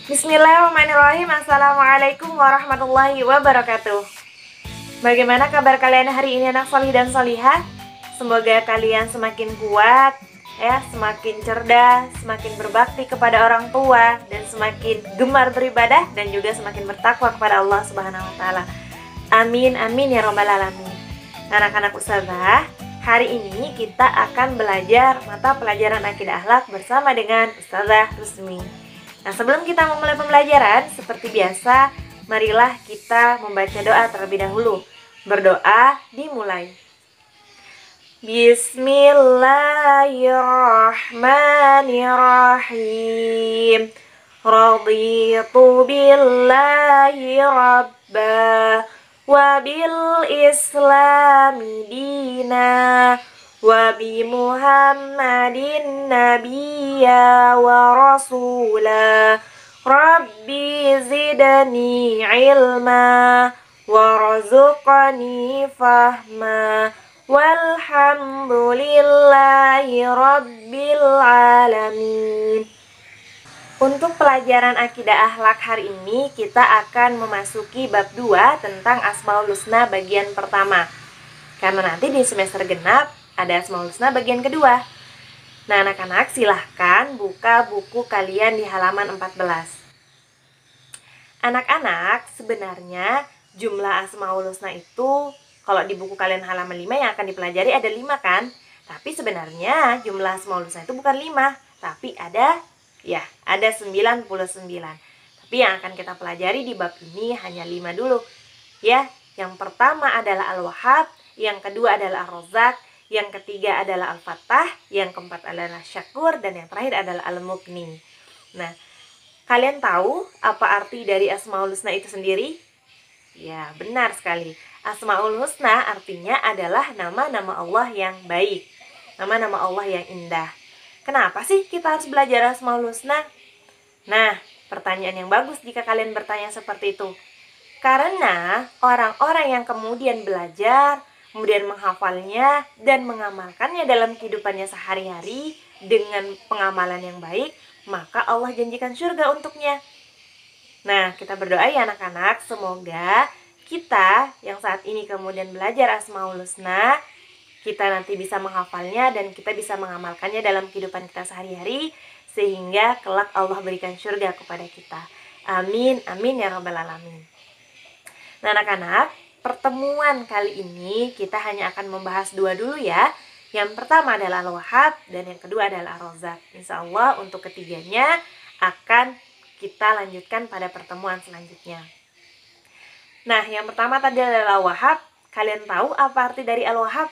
Bismillahirrahmanirrahim. Assalamualaikum warahmatullahi wabarakatuh. Bagaimana kabar kalian hari ini, anak solih dan solihah? Semoga kalian semakin kuat, semakin cerdas, semakin berbakti kepada orang tua, dan semakin gemar beribadah, dan juga semakin bertakwa kepada Allah Subhanahu wa Ta'ala. Amin, amin ya Rabbal Alamin. Anak-anak Ustazah, hari ini kita akan belajar mata pelajaran akidah akhlak bersama dengan Ustazah Rusmi. Nah, sebelum kita memulai pembelajaran, seperti biasa, marilah kita membaca doa terlebih dahulu. Berdoa dimulai. Bismillahirrahmanirrahim. Raditu billahi rabba wa bil islami dina wa bi Muhammadin nabiyya wa rasula Rabbi zidni ilma warzuqni fahma walhamdulillahi rabbil alamin. Untuk pelajaran akidah akhlak hari ini kita akan memasuki bab 2 tentang Asmaul Husna bagian pertama. Karena nanti di semester genap ada Asmaul Husna bagian kedua. Nah, anak-anak silahkan buka buku kalian di halaman 14. Anak-anak, sebenarnya jumlah Asmaul Husna itu kalau di buku kalian halaman 5 yang akan dipelajari ada 5 kan? Tapi sebenarnya jumlah Asmaul Husna itu bukan 5, tapi ada 99. Tapi yang akan kita pelajari di bab ini hanya 5 dulu. Ya, yang pertama adalah Al-Wahhab, yang kedua adalah Ar-Razzaq, yang ketiga adalah Al-Fattah, yang keempat adalah Syakur, dan yang terakhir adalah Al-Mughni. Nah, kalian tahu apa arti dari Asmaul Husna itu sendiri? Ya, benar sekali. Asmaul Husna artinya adalah nama-nama Allah yang baik, nama-nama Allah yang indah. Kenapa sih kita harus belajar Asmaul Husna? Nah, pertanyaan yang bagus jika kalian bertanya seperti itu. Karena orang-orang yang kemudian belajar, kemudian menghafalnya dan mengamalkannya dalam kehidupannya sehari-hari dengan pengamalan yang baik, maka Allah janjikan surga untuknya. Nah, kita berdoa ya anak-anak, semoga kita yang saat ini kemudian belajar Asmaul Husna, kita nanti bisa menghafalnya dan kita bisa mengamalkannya dalam kehidupan kita sehari-hari, sehingga kelak Allah berikan surga kepada kita. Amin, amin ya Rabbal Alamin. Nah anak-anak, pertemuan kali ini kita hanya akan membahas 2 dulu ya. Yang pertama adalah Al-Wahhab dan yang kedua adalah Ar-Razzaq. Insya Allah untuk ketiganya akan kita lanjutkan pada pertemuan selanjutnya. Nah, yang pertama tadi adalah Al-Wahhab. Kalian tahu apa arti dari Al-Wahhab?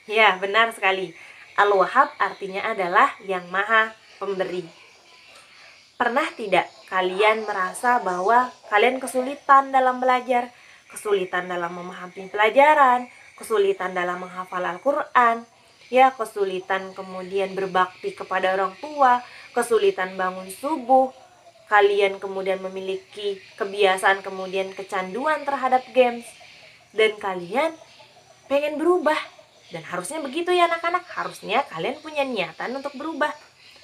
Ya, benar sekali. Al-Wahhab artinya adalah yang maha pemberi. Pernah tidak kalian merasa bahwa kalian kesulitan dalam belajar, kesulitan dalam memahami pelajaran, kesulitan dalam menghafal Al-Quran, kesulitan kemudian berbakti kepada orang tua, kesulitan bangun subuh, kalian kemudian memiliki kebiasaan kemudian kecanduan terhadap games, dan kalian pengen berubah. Dan harusnya begitu ya anak-anak, harusnya kalian punya niatan untuk berubah.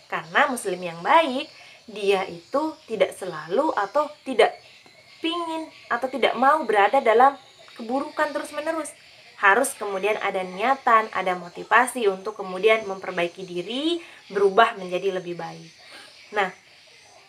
Karena muslim yang baik, dia itu tidak selalu atau tidak pingin atau tidak mau berada dalam keburukan terus-menerus. Harus kemudian ada niatan, ada motivasi untuk kemudian memperbaiki diri, berubah menjadi lebih baik. Nah,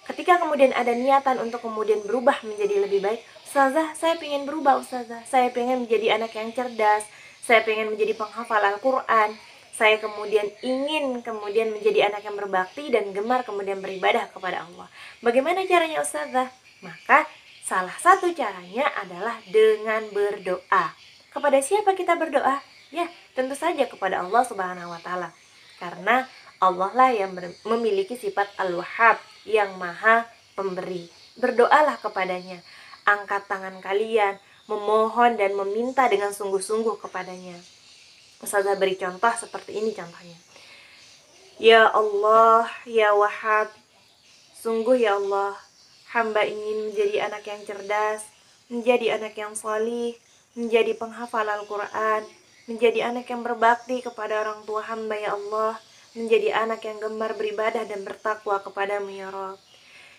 ketika kemudian ada niatan untuk kemudian berubah menjadi lebih baik, Ustazah, saya pengen berubah Ustazah, saya pengen menjadi anak yang cerdas, saya pengen menjadi penghafal Al-Quran, saya kemudian ingin kemudian menjadi anak yang berbakti dan gemar kemudian beribadah kepada Allah. Bagaimana caranya Ustazah? Maka salah satu caranya adalah dengan berdoa. Kepada siapa kita berdoa? Ya, tentu saja kepada Allah Subhanahu wa Ta'ala. Karena Allah lah yang memiliki sifat Al-Wahhab, yang maha pemberi. Berdoalah kepadanya. Angkat tangan kalian, memohon dan meminta dengan sungguh-sungguh kepadanya. Ustazah beri contoh seperti ini contohnya. Ya Allah, ya Wahhab, sungguh ya Allah, hamba ingin menjadi anak yang cerdas, menjadi anak yang salih, menjadi penghafal Al-Quran, menjadi anak yang berbakti kepada orang tua hamba ya Allah, menjadi anak yang gemar beribadah dan bertakwa kepadamu ya Rabb.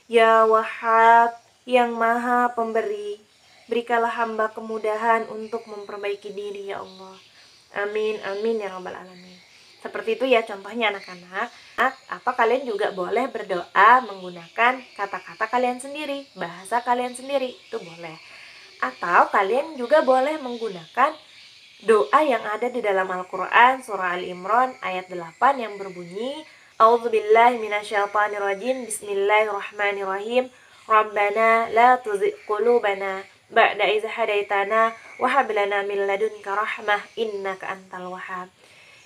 Ya Wahhab, yang Maha Pemberi, berikanlah hamba kemudahan untuk memperbaiki diri ya Allah. Amin, amin ya rabbal alamin. Seperti itu ya contohnya anak-anak. Apa kalian juga boleh berdoa menggunakan kata-kata kalian sendiri, bahasa kalian sendiri, itu boleh. Atau kalian juga boleh menggunakan doa yang ada di dalam Al-Quran surah Al-Imran ayat 8 yang berbunyi A'udzubillahi minasyaitonirrajim, Bismillahirrahmanirrahim, Rabbana la tuzigh qulubana ba'da idh hadaitana wa hab lana min ladunka rahmah innaka antal wahhab.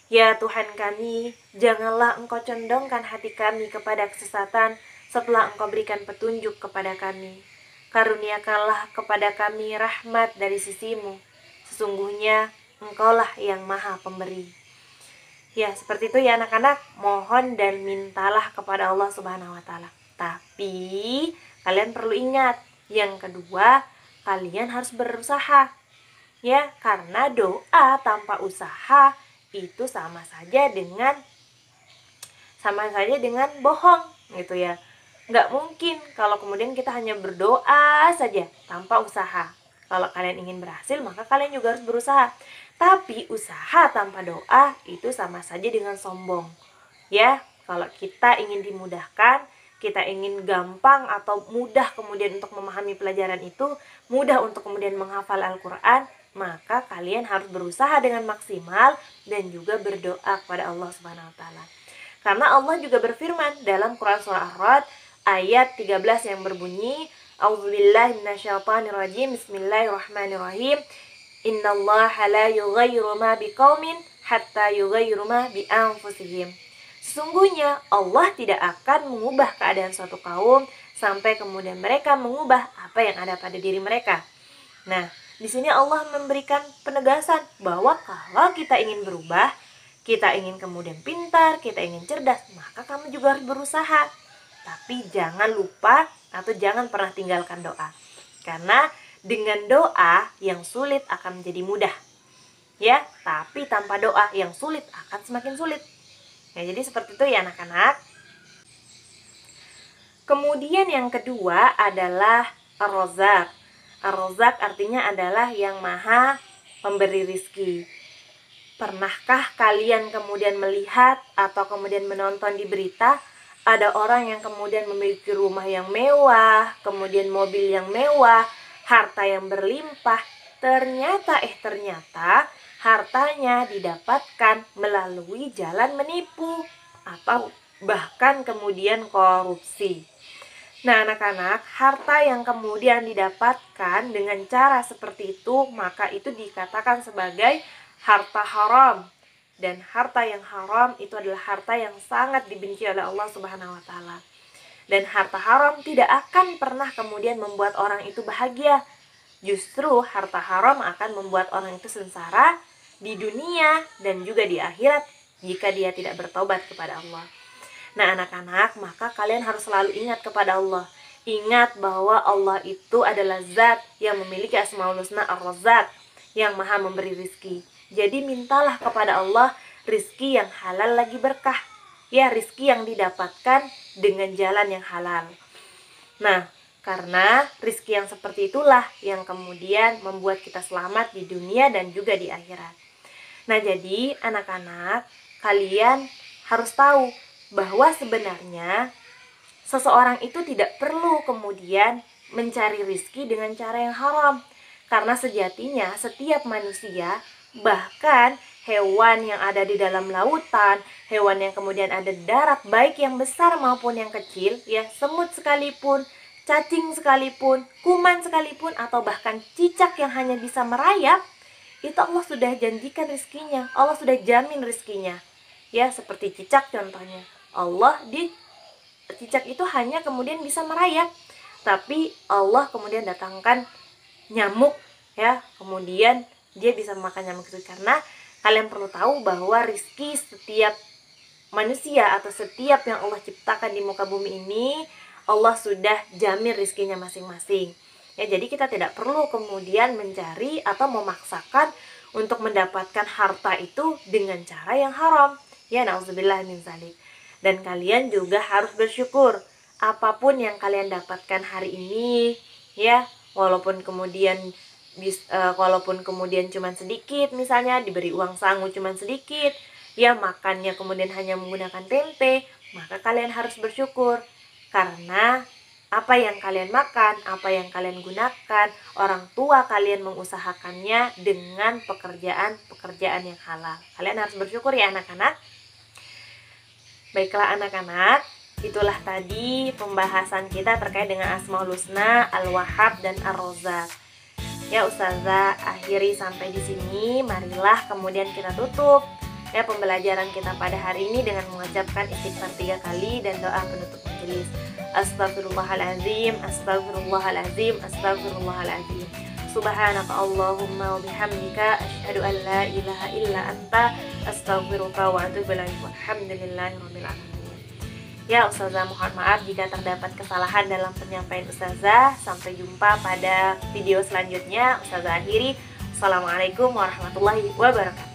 Ya Tuhan kami, janganlah Engkau condongkan hati kami kepada kesesatan setelah Engkau berikan petunjuk kepada kami. Karuniakanlah kepada kami rahmat dari sisimu. Sesungguhnya Engkaulah yang Maha Pemberi. Ya, seperti itu ya anak-anak. Mohon dan mintalah kepada Allah Subhanahu wa taala. Tapi kalian perlu ingat, yang kedua, kalian harus berusaha. Ya, karena doa tanpa usaha itu sama saja dengan bohong gitu ya. Nggak mungkin kalau kemudian kita hanya berdoa saja tanpa usaha. Kalau kalian ingin berhasil, maka kalian juga harus berusaha. Tapi usaha tanpa doa itu sama saja dengan sombong. Ya, kalau kita ingin dimudahkan, kita ingin gampang atau mudah kemudian untuk memahami pelajaran itu, mudah untuk kemudian menghafal Al-Quran, maka kalian harus berusaha dengan maksimal dan juga berdoa kepada Allah Subhanahu wa taala. Karena Allah juga berfirman dalam Quran surah Ar-Ra'd ayat 13 yang berbunyi A'udzubillahi minasyaitonirrajim, Bismillahirrahmanirrahim. Innallaha la yughayyiru ma biqaumin hatta yughayyiru ma bi anfusihim. Sesungguhnya Allah tidak akan mengubah keadaan suatu kaum sampai kemudian mereka mengubah apa yang ada pada diri mereka. Nah, di sini Allah memberikan penegasan bahwa kalau kita ingin berubah, kita ingin kemudian pintar, kita ingin cerdas, maka kamu juga harus berusaha. Tapi jangan lupa atau jangan pernah tinggalkan doa. Karena dengan doa yang sulit akan menjadi mudah. Ya, tapi tanpa doa yang sulit akan semakin sulit. Ya, jadi seperti itu ya anak-anak. Kemudian yang kedua adalah Ar-Razzaq. Ar-Razzaq artinya adalah yang Maha Pemberi rizki. Pernahkah kalian kemudian melihat atau kemudian menonton di berita ada orang yang kemudian memiliki rumah yang mewah, kemudian mobil yang mewah, harta yang berlimpah, ternyata hartanya didapatkan melalui jalan menipu atau bahkan kemudian korupsi. Nah anak-anak, harta yang kemudian didapatkan dengan cara seperti itu, maka itu dikatakan sebagai harta haram. Dan harta yang haram itu adalah harta yang sangat dibenci oleh Allah Subhanahu wa taala. Dan harta haram tidak akan pernah kemudian membuat orang itu bahagia. Justru harta haram akan membuat orang itu sengsara di dunia dan juga di akhirat jika dia tidak bertobat kepada Allah. Nah anak-anak, maka kalian harus selalu ingat kepada Allah. Ingat bahwa Allah itu adalah zat yang memiliki Asmaul Husna Ar-Razzaq, yang Maha memberi rizki. Jadi mintalah kepada Allah rizki yang halal lagi berkah. Ya, rizki yang didapatkan dengan jalan yang halal. Nah, karena rizki yang seperti itulah yang kemudian membuat kita selamat di dunia dan juga di akhirat. Nah, jadi anak-anak, kalian harus tahu bahwa sebenarnya seseorang itu tidak perlu kemudian mencari rizki dengan cara yang haram. Karena sejatinya setiap manusia, bahkan hewan yang ada di dalam lautan, hewan yang kemudian ada di darat, baik yang besar maupun yang kecil, ya, semut sekalipun, cacing sekalipun, kuman sekalipun, atau bahkan cicak yang hanya bisa merayap, itu Allah sudah janjikan rizkinya, Allah sudah jamin rizkinya. Ya, seperti cicak contohnya. Cicak itu hanya kemudian bisa merayap, tapi Allah kemudian datangkan nyamuk, ya, kemudian dia bisa memakan nyamuk itu. Karena kalian perlu tahu bahwa rizki setiap manusia atau setiap yang Allah ciptakan di muka bumi ini, Allah sudah jamin rizkinya masing-masing. Ya, jadi kita tidak perlu kemudian mencari atau memaksakan untuk mendapatkan harta itu dengan cara yang haram. Ya, na'udzubillah min dzalik. Dan kalian juga harus bersyukur apapun yang kalian dapatkan hari ini, ya, walaupun kemudian cuman sedikit, misalnya diberi uang sangu cuman sedikit, ya makannya kemudian hanya menggunakan tempe, maka kalian harus bersyukur. Karena apa yang kalian makan, apa yang kalian gunakan, orang tua kalian mengusahakannya dengan pekerjaan yang halal. Kalian harus bersyukur ya anak-anak. Baiklah anak-anak, itulah tadi pembahasan kita terkait dengan Asmaul Husna, Al-Wahhab dan Ar-Razzaq. Ya Ustazah, akhiri sampai di sini. Marilah kemudian kita tutup ya pembelajaran kita pada hari ini dengan mengucapkan istighfar 3 kali dan doa penutup majelis. Astaghfirullahaladzim, astaghfirullahaladzim, astaghfirullahaladzim. Subhanaka Allahumma wa bihamdika asyhadu an la ilaha illa anta astaghfiruka wa atubu ilaik. Walhamdulillahirabbil alamin. Ya Ustazah, mohon maaf jika terdapat kesalahan dalam penyampaian Ustazah. Sampai jumpa pada video selanjutnya. Ustazah akhiri. Assalamualaikum warahmatullahi wabarakatuh.